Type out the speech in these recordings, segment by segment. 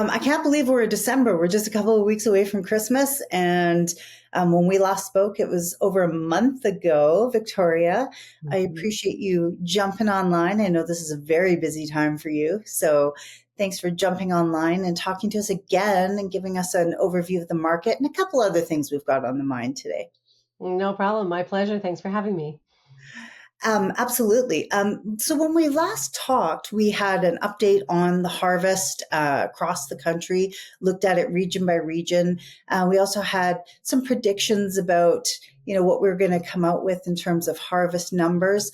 I can't believe we're in December. We're just a couple of weeks away from Christmas. And when we last spoke, it was over a month ago. Victoria, I Mhm. appreciate you jumping online. I know this is a very busy time for you. So thanks for jumping online and talking to us again and giving us an overview of the market and a couple other things we've got on the mind today. No problem. My pleasure. Thanks for having me. Absolutely. So when we last talked, we had an update on the harvest across the country, looked at it region by region. We also had some predictions about, what we're going to come out with in terms of harvest numbers.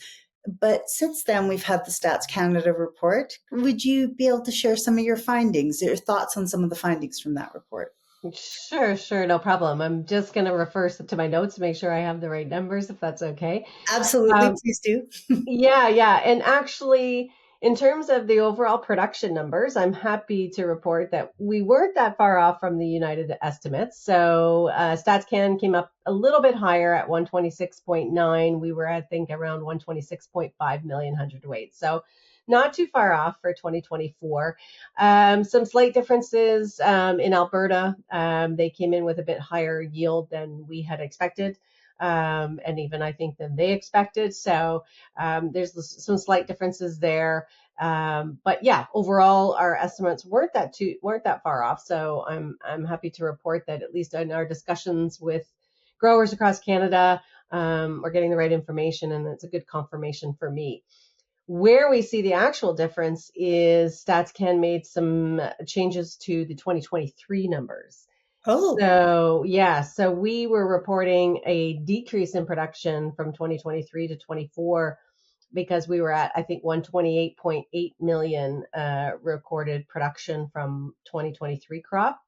But since then, we've had the Stats Canada report. Would you be able to share some of your findings, your thoughts on some of the findings from that report? Sure, no problem. I'm just going to refer to my notes to make sure I have the right numbers, if that's okay. Absolutely, Um, please do. yeah. And actually, in terms of the overall production numbers, I'm happy to report that we weren't that far off from the United estimates. So StatsCan came up a little bit higher at 126.9. We were, I think, around 126.5 million hundredweight. So not too far off for 2024. Some slight differences in Alberta. They came in with a bit higher yield than we had expected, and even I think than they expected. So there's some slight differences there. But yeah, overall, our estimates weren't that far off. So I'm happy to report that at least in our discussions with growers across Canada, we're getting the right information, and it's a good confirmation for me. Where we see the actual difference is StatsCan made some changes to the 2023 numbers. Oh, So we were reporting a decrease in production from 2023 to 24 because we were at, I think, 128.8 million recorded production from 2023 crop.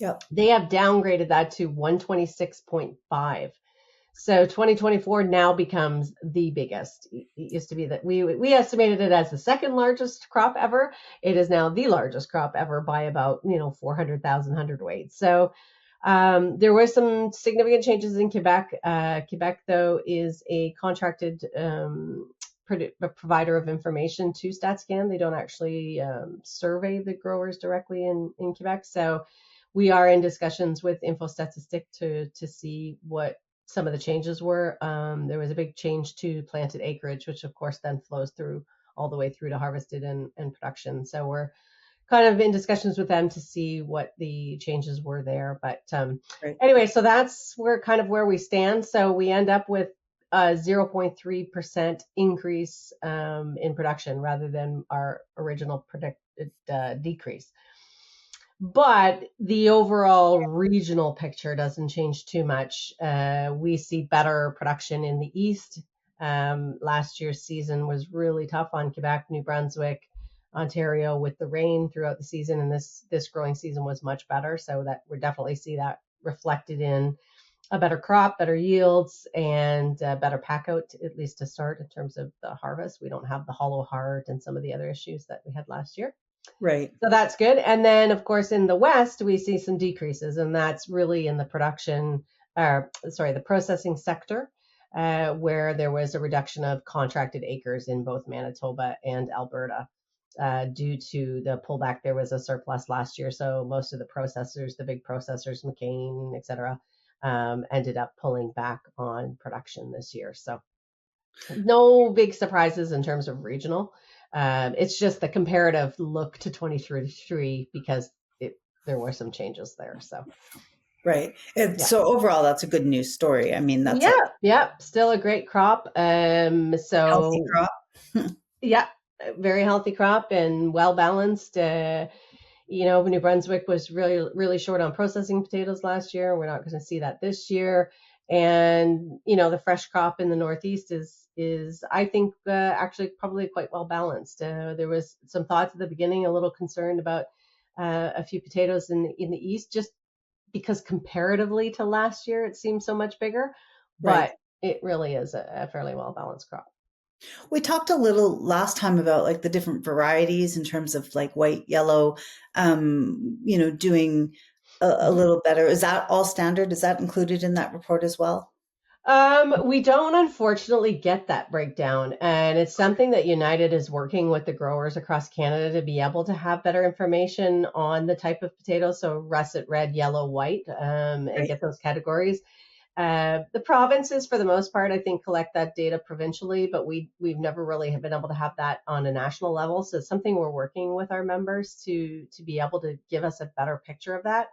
yep. They have downgraded that to 126.5. So 2024 now becomes the biggest. It used to be that we estimated it as the second largest crop ever. It is now the largest crop ever by about 400,000 hundredweight. So there were some significant changes in Quebec. Quebec, though, is a contracted provider of information to StatsCan. They don't actually survey the growers directly in Quebec. So we are in discussions with InfoStatistic to see what some of the changes were. There was a big change to planted acreage, which of course then flows through all the way through to harvested and production. So we're kind of in discussions with them to see what the changes were there. But Right. anyway, so that's where we stand. So we end up with a 0.3% increase in production rather than our original predicted decrease. But the overall regional picture doesn't change too much. We see better production in the east. Last year's season was really tough on Quebec, New Brunswick, Ontario with the rain throughout the season, and this growing season was much better. So that we definitely see that reflected in a better crop, better yields, and better pack out, at least to start in terms of the harvest. We don't have the hollow heart and some of the other issues that we had last year. Right. So that's good. And then, of course, in the West, we see some decreases, and that's really in the the processing sector, where there was a reduction of contracted acres in both Manitoba and Alberta. Due to the pullback, there was a surplus last year. So most of the processors, the big processors, McCain, et cetera, ended up pulling back on production this year. So no big surprises in terms of regional. It's just the comparative look to 2023 because there were some changes there. So Right. And yeah, so overall, that's a good news story. I mean, that's a yeah, still a great crop. healthy So crop. yeah, very healthy crop and well balanced. New Brunswick was really short on processing potatoes last year. We're not going to see that this year. And the fresh crop in the Northeast is I think actually probably quite well balanced. There was some thoughts at the beginning, a little concerned about a few potatoes in the East, just because comparatively to last year it seems so much bigger, Right. but it really is a fairly well balanced crop. We talked a little last time about like the different varieties in terms of like white, yellow, doing a Mhm. little better. Is that all standard? Is that included in that report as well? We don't unfortunately get that breakdown, and it's something that United is working with the growers across Canada to be able to have better information on the type of potato, so russet, red, yellow, white, and Right. get those categories. The provinces, for the most part, I think, collect that data provincially, but we've never really have been able to have that on a national level. So it's something we're working with our members to be able to give us a better picture of that.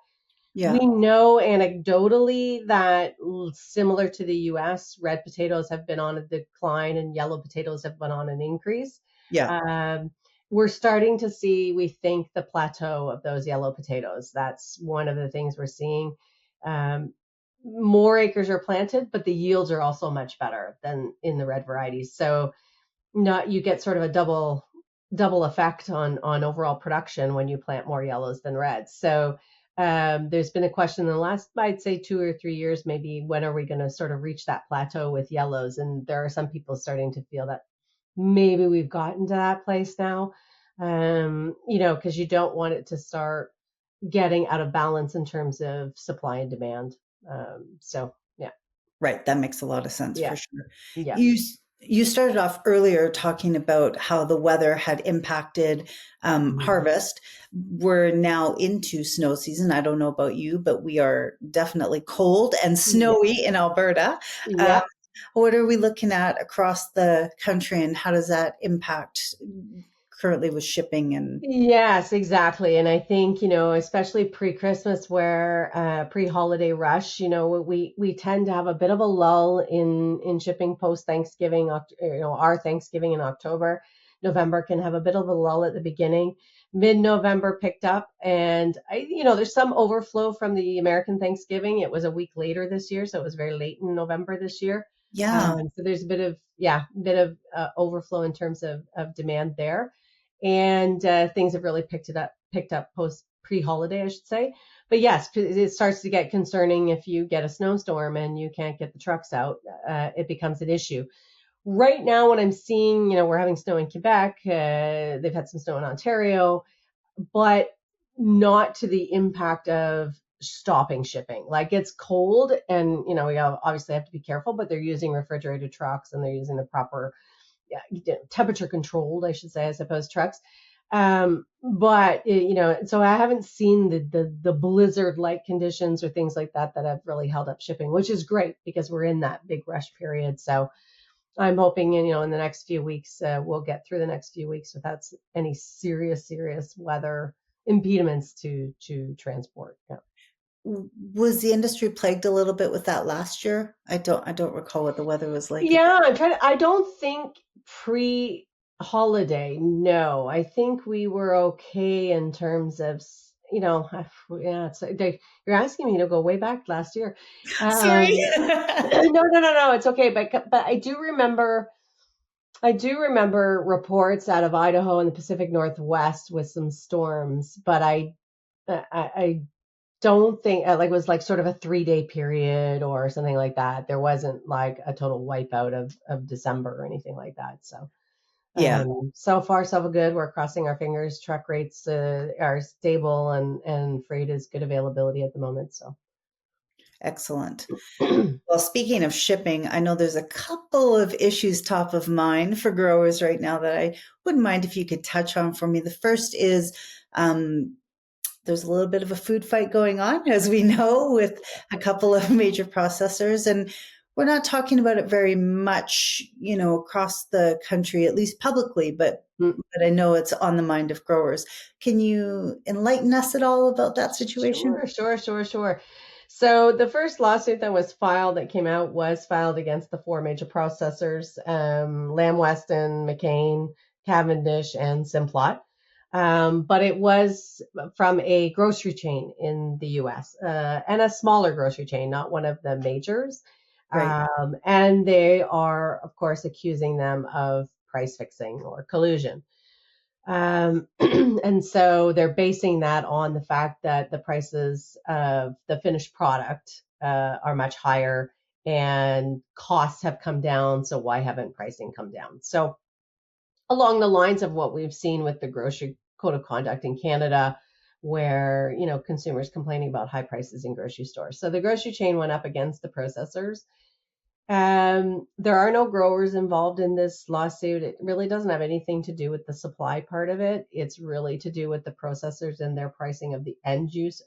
We Yeah. know anecdotally that similar to the US, red potatoes have been on a decline and yellow potatoes have been on an increase. Yeah. Um, we're starting to see, we think, the plateau of those yellow potatoes. That's one of the things we're seeing. Um, More acres are planted, but the yields are also much better than in the red varieties. So not you get sort of a double effect on overall production when you plant more yellows than reds. So there's been a question in the last, I'd say, 2 or 3 years, maybe when are we going to sort of reach that plateau with yellows? And there are some people starting to feel that maybe we've gotten to that place now. Because you don't want it to start getting out of balance in terms of supply and demand. So yeah, Right, that makes a lot of sense for yeah, sure. yeah. You started off earlier talking about how the weather had impacted Mhm. harvest. We're now into snow season. I don't know about you, but we are definitely cold and Yeah, snowy in Alberta. Um, yeah. what are we looking at across the country, and how does that impact currently with shipping and Yes, exactly. And I think, especially pre-Christmas where pre-holiday rush, we tend to have a bit of a lull in shipping post Thanksgiving, our Thanksgiving in October. November can have a bit of a lull at the beginning. Mid-November picked up and there's some overflow from the American Thanksgiving. It was a week later this year, so it was very late in November this year. yeah, So there's a bit of overflow in terms of demand there, and things have really picked up post pre-holiday, I should say. But yes, it starts to get concerning if you get a snowstorm and you can't get the trucks out. It becomes an issue. Right now, what I'm seeing, we're having snow in Quebec. They've had some snow in Ontario, but not to the impact of stopping shipping. Like it's cold, and we obviously have to be careful, but they're using refrigerated trucks and they're using the proper, yeah, temperature controlled, I should say, I suppose, trucks. But so I haven't seen the blizzard like conditions or things like that have really held up shipping, which is great because we're in that big rush period. So I'm hoping, in the next few weeks, we'll get through the next few weeks without any serious weather impediments to transport. Yeah. was the industry plagued a little bit with that last year? I don't recall what the weather was like again. Yeah, I don't think pre-holiday, no. I think we were okay in terms of, yeah, you're asking me to go way back last year. Sorry. No, it's okay. But I do remember reports out of Idaho and the Pacific Northwest with some storms, but I don't think like it was like sort of a 3-day period or something like that. There wasn't like a total wipeout of December or anything like that. So Yeah, so far so good. We're crossing our fingers. Truck rates are stable and freight is good availability at the moment. So excellent. Well, speaking of shipping, I know there's a couple of issues top of mind for growers right now that I wouldn't mind if you could touch on for me. The first is um, there's a little bit of a food fight going on, as we know, with a couple of major processors. And we're not talking about it very much, across the country, at least publicly, but I know it's on the mind of growers. Can you enlighten us at all about that situation? Sure. So the first lawsuit that came out was filed against the four major processors, Lamb Weston, McCain, Cavendish, and Simplot. But it was from a grocery chain in the US, and a smaller grocery chain, not one of the majors. Right. And they are, of course, accusing them of price fixing or collusion. And so they're basing that on the fact that the prices of the finished product are much higher and costs have come down. So why haven't pricing come down? So along the lines of what we've seen with the grocery code of conduct in Canada, where consumers complaining about high prices in grocery stores. So the grocery chain went up against the processors, There are no growers involved in this lawsuit. It really doesn't have anything to do with the supply part of it. It's really to do with the processors and their pricing of the end use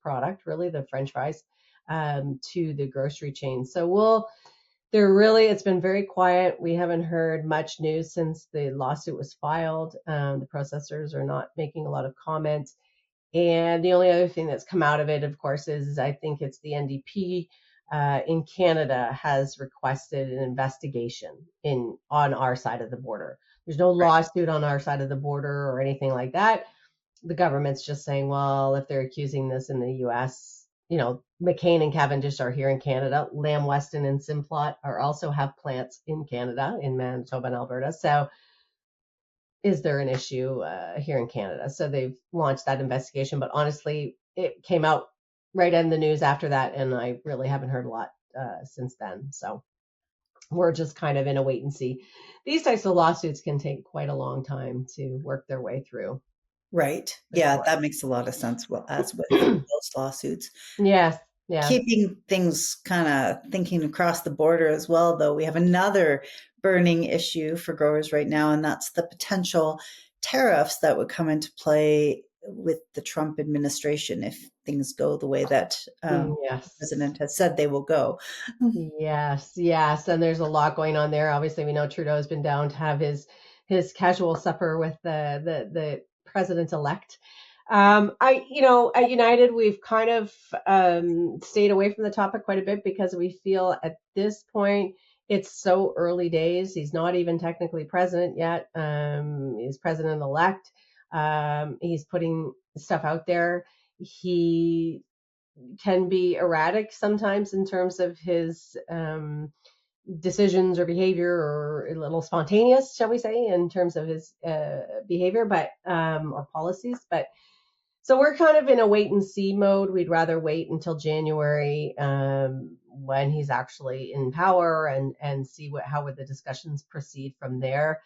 product, really the French fries, to the grocery chain. So it's been very quiet. We haven't heard much news since the lawsuit was filed. The processors are not making a lot of comments. And the only other thing that's come out of it, of course, is I think it's the NDP in Canada has requested an investigation on our side of the border. There's no lawsuit on our side of the border or anything like that. The government's just saying, well, if they're accusing this in the US, McCain and Cavendish are here in Canada. Lamb Weston and Simplot also have plants in Canada, in Manitoba and Alberta. So is there an issue here in Canada? So they've launched that investigation. But honestly, it came out right in the news after that, and I really haven't heard a lot since then. So we're just kind of in a wait and see. These types of lawsuits can take quite a long time to work their way through. Right. Yeah, that makes a lot of sense. Well, as with most lawsuits. Yes. Yeah. Keeping things kind of thinking across the border as well, though, we have another burning issue for growers right now, and that's the potential tariffs that would come into play with the Trump administration if things go the way that the president has said they will go. Yes. And there's a lot going on there. Obviously, we know Trudeau's been down to have his casual supper with the president-elect. At United, we've kind of stayed away from the topic quite a bit because we feel at this point it's so early days. He's not even technically president yet. He's president-elect. He's putting stuff out there. He can be erratic sometimes in terms of his decisions or behavior, or a little spontaneous, shall we say, in terms of his behavior, or policies. But so we're kind of in a wait and see mode. We'd rather wait until January when he's actually in power and see how would the discussions proceed from there.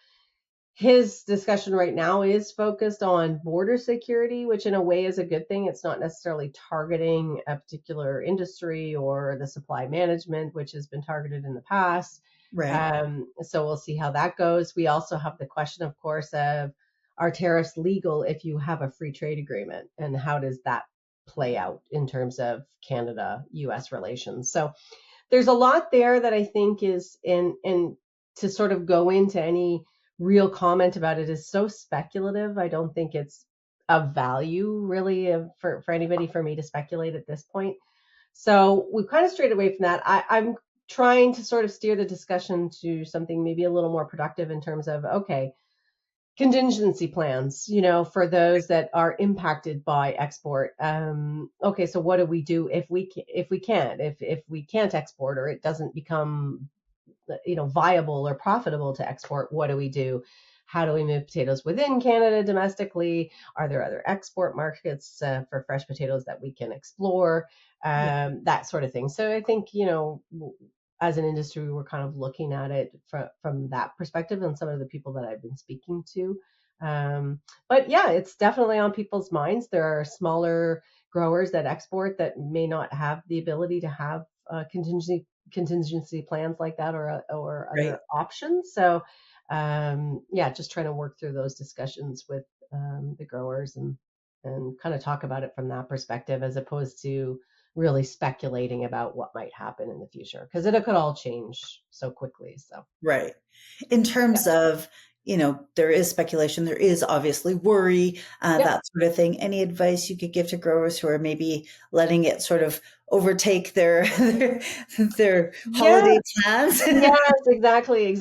His discussion right now is focused on border security, which in a way is a good thing. It's not necessarily targeting a particular industry or the supply management, which has been targeted in the past. Right. So we'll see how that goes. We also have the question, of course, of are tariffs legal if you have a free trade agreement, and how does that play out in terms of Canada-US relations? So there's a lot there that I think is in to sort of go into any real comment about it is so speculative. I don't think it's of value really for anybody for me to speculate at this point. So we've kind of strayed away from that. I'm trying to sort of steer the discussion to something maybe a little more productive in terms of, okay, contingency plans, for those that are impacted by export. Okay, so what do we do if we can't export, or it doesn't become viable or profitable to export? What do we do? How do we move potatoes within Canada domestically? Are there other export markets for fresh potatoes that we can explore? That sort of thing. So I think, as an industry, we're kind of looking at it from that perspective, and some of the people that I've been speaking to. But yeah, it's definitely on people's minds. There are smaller growers that export that may not have the ability to have contingency plans like that, or other options. So just trying to work through those discussions with the growers and kind of talk about it from that perspective, as opposed to really speculating about what might happen in the future, because it could all change so quickly. So right. In terms of, there is speculation, there is obviously worry, that sort of thing. Any advice you could give to growers who are maybe letting it sort of overtake their holiday plans? Yes, exactly.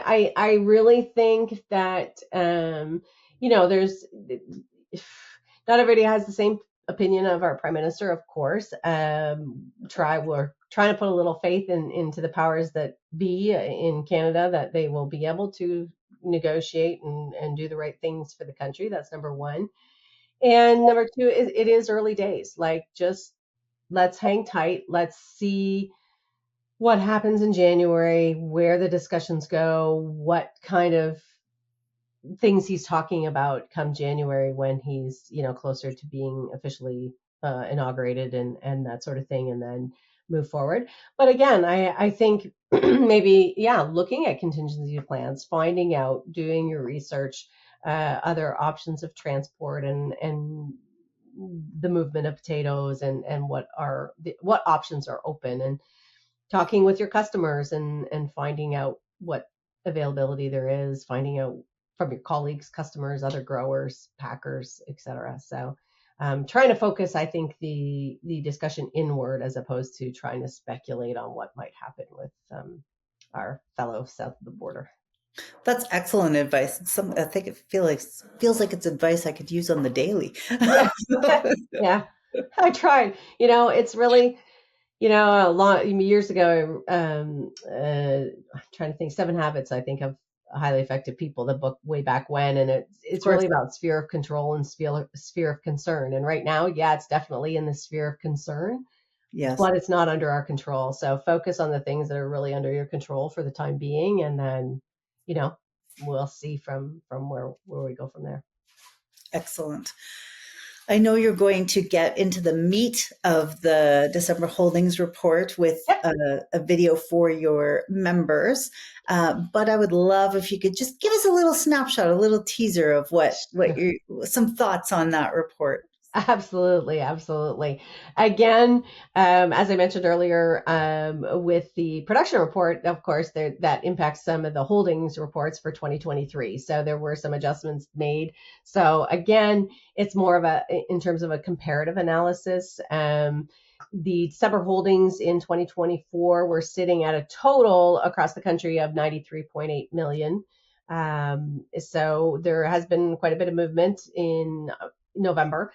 I really think that there's not everybody has the same opinion of our prime minister, of course. We're trying to put a little faith into the powers that be in Canada, that they will be able to negotiate and do the right things for the country. That's number one. And number two is, it is early days. Like, just let's hang tight. Let's see what happens in January, where the discussions go, what kind of things he's talking about come January, when he's, closer to being officially inaugurated and that sort of thing. And then move forward. But again, I think maybe, yeah, looking at contingency plans, finding out, doing your research, other options of transport and the movement of potatoes and what options are open, and talking with your customers and finding out what availability there is, finding out from your colleagues, customers, other growers, packers, etc. So trying to focus, I think, the discussion inward as opposed to trying to speculate on what might happen with our fellow south of the border. That's excellent advice. I think it feels like it's advice I could use on the daily. Yeah, yeah. I tried. It's really, a long years ago. I'm trying to think. Seven Habits, I think, of highly effective people. The book way back when, and Of it's course. really about sphere of control and sphere of concern. And right now, yeah, it's definitely in the sphere of concern, Yes. but it's not under our control. So focus on the things that are really under your control for the time being, and then, you know, we'll see from where we go from there. Excellent. I know you're going to get into the meat of the December holdings report with Yep. a video for your members, but I would love if you could just give us a little snapshot, a little teaser of some thoughts on that report. Absolutely, absolutely. Again, as I mentioned earlier, with the production report, of course, that impacts some of the holdings reports for 2023. So there were some adjustments made. So again, it's more of in terms of a comparative analysis. The December holdings in 2024 were sitting at a total across the country of 93.8 million. So there has been quite a bit of movement in November.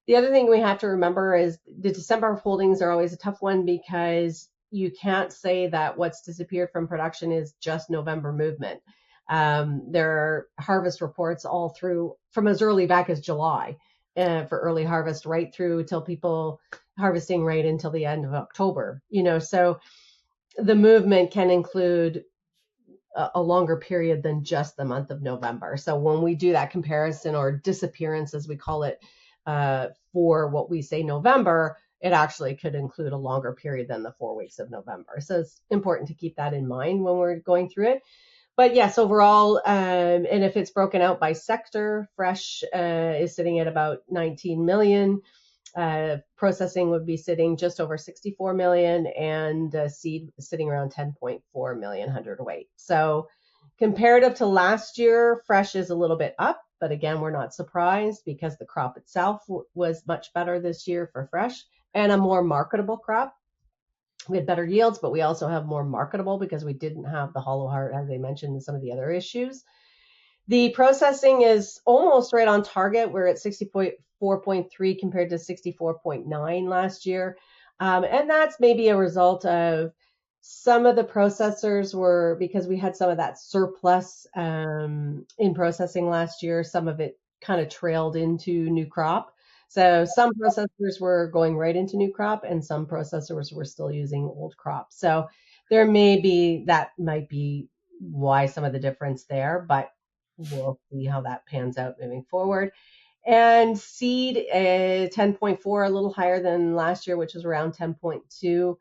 The other thing we have to remember is the December holdings are always a tough one because you can't say that what's disappeared from production is just November movement. There are harvest reports all through from as early back as July for early harvest, right through till people harvesting right until the end of October. So the movement can include a longer period than just the month of November. So when we do that comparison or disappearance, as we call it, for what we say November, it actually could include a longer period than the 4 weeks of November. So it's important to keep that in mind when we're going through it. But yes, overall, and if it's broken out by sector, fresh is sitting at about 19 million. Processing would be sitting just over 64 million, and seed sitting around 10.4 million hundredweight. So comparative to last year, fresh is a little bit up, but again, we're not surprised because the crop itself was much better this year for fresh and a more marketable crop. We had better yields, but we also have more marketable because we didn't have the hollow heart, as I mentioned, and some of the other issues. The processing is almost right on target. We're at 64.3 compared to 64.9 last year. And that's maybe a result of some of the processors were, because we had some of that surplus in processing last year, some of it kind of trailed into new crop. So some processors were going right into new crop and some processors were still using old crop. So that might be why some of the difference there, but we'll see how that pans out moving forward. And seed 10.4, a little higher than last year, which was around 10.2.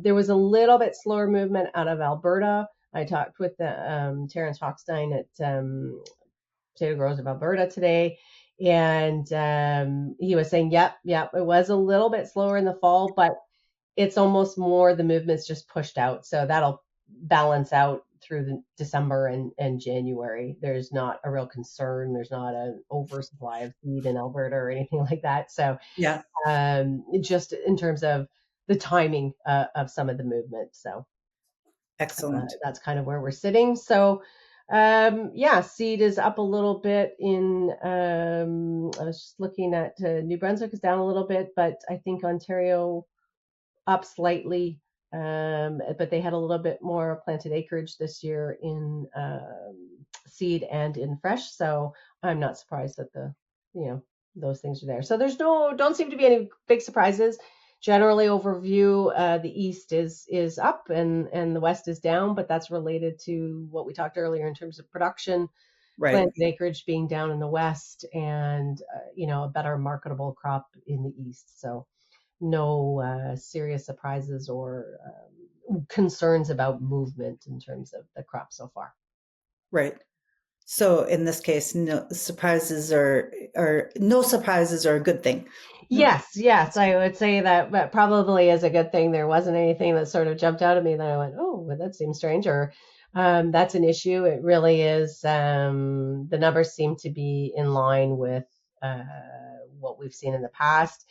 There was a little bit slower movement out of Alberta. I talked with Terrence Hochstein at Potato Growers of Alberta today, and he was saying, yep, it was a little bit slower in the fall, but it's almost more the movement's just pushed out. So that'll balance out through the December and January. There's not a real concern. There's not an oversupply of seed in Alberta or anything like that. So Yeah. just in terms of the timing of some of the movement. So Excellent. that's kind of where we're sitting. So seed is up a little bit I was just looking at New Brunswick is down a little bit, but I think Ontario up slightly. But they had a little bit more planted acreage this year in seed and in fresh. So I'm not surprised that those things are there. So don't seem to be any big surprises. Generally overview, the east is up and the west is down, but that's related to what we talked earlier in terms of production, Right. planted acreage being down in the west and a better marketable crop in the east. So no serious surprises or concerns about movement in terms of the crop so far. Right. So in this case, no surprises are a good thing. No. Yes, yes, I would say that, but probably is a good thing. There wasn't anything that sort of jumped out at me that I went, oh, well, that seems strange, or that's an issue. It really is. The numbers seem to be in line with uh, what we've seen in the past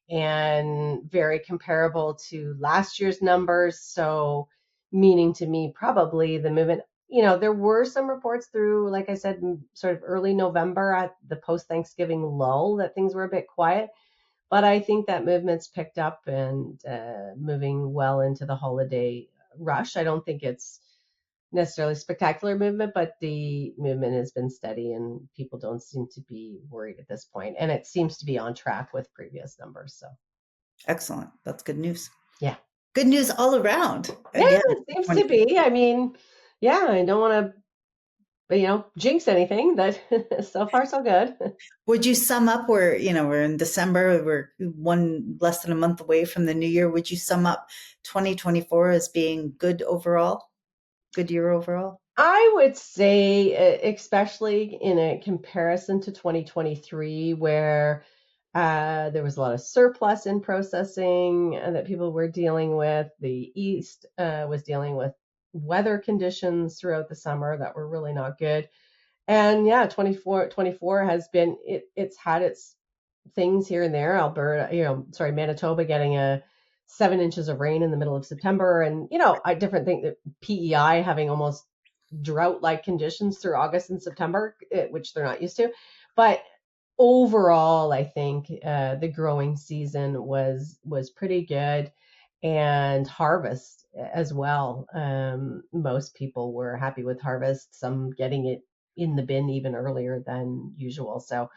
and very comparable to last year's numbers. So, meaning to me, probably the movement. There were some reports through, like I said, sort of early November at the post Thanksgiving lull that things were a bit quiet, but I think that movement's picked up and moving well into the holiday rush. I don't think it's necessarily spectacular movement, but the movement has been steady and people don't seem to be worried at this point. And it seems to be on track with previous numbers. So, Excellent. That's good news. yeah. Good news all around. Yeah, Again, it seems to 20. be. I mean, yeah, I don't want to, jinx anything, but so far so good. Would you sum up we're in December, we're one less than a month away from the new year. Would you sum up 2024 as being good overall? Good year overall? I would say, especially in a comparison to 2023, where there was a lot of surplus in processing that people were dealing with. The East was dealing with weather conditions throughout the summer that were really not good. And yeah, 24 has been, it's had its things here and there. Alberta, Manitoba getting 7 inches of rain in the middle of September, and different thing that PEI having almost drought-like conditions through August and September, which they're not used to. But overall, I think the growing season was pretty good, and harvest as well. Most people were happy with harvest. Some getting it in the bin even earlier than usual. So,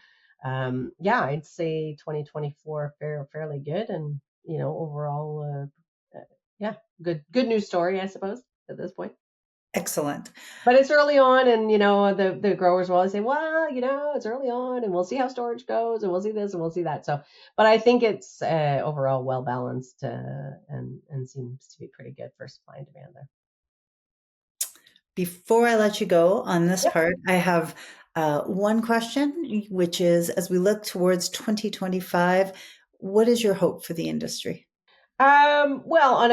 yeah, I'd say 2024 fairly good, and overall, yeah, good news story, I suppose, at this point. Excellent. But it's early on, and the growers will always say, well, it's early on, and we'll see how storage goes, and we'll see this, and we'll see that. So, but I think it's overall well balanced, and seems to be pretty good for supply and demand there. Before I let you go on this Yep. part, I have one question, which is, as we look towards 2025, what is your hope for the industry? Well,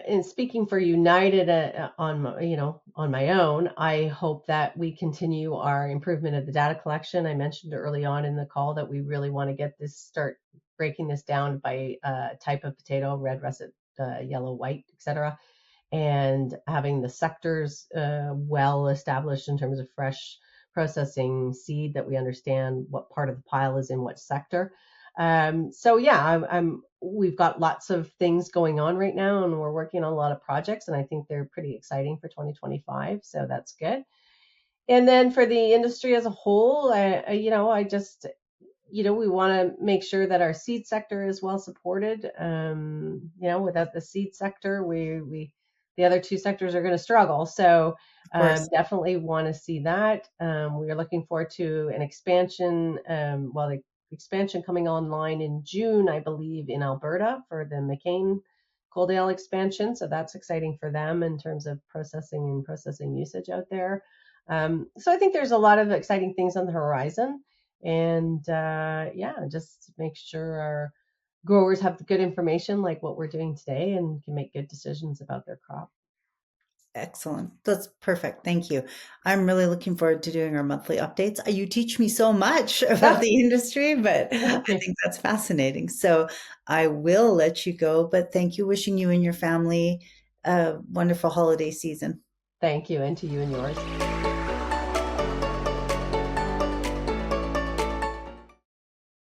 in speaking for United, on my own, I hope that we continue our improvement of the data collection. I mentioned early on in the call that we really want to start breaking this down by type of potato, red, russet, yellow, white, etc., and having the sectors well established in terms of fresh processing seed, that we understand what part of the pile is in what sector. So yeah, we've got lots of things going on right now, and we're working on a lot of projects, and I think they're pretty exciting for 2025. So that's good. And then for the industry as a whole, I just, we want to make sure that our seed sector is well supported. Without the seed sector, the other two sectors are going to struggle. So Of course. definitely want to see that. We are looking forward to an expansion. The expansion coming online in June, I believe, in Alberta for the McCain Coaldale expansion. So that's exciting for them in terms of processing usage out there. So I think there's a lot of exciting things on the horizon. And yeah, just make sure our growers have the good information like what we're doing today, and can make good decisions about their crop. Excellent. That's perfect. Thank you. I'm really looking forward to doing our monthly updates. You teach me so much about Ah, the industry, but I think that's fascinating. So I will let you go, but thank you. Wishing you and your family a wonderful holiday season. thank you, and to you and yours.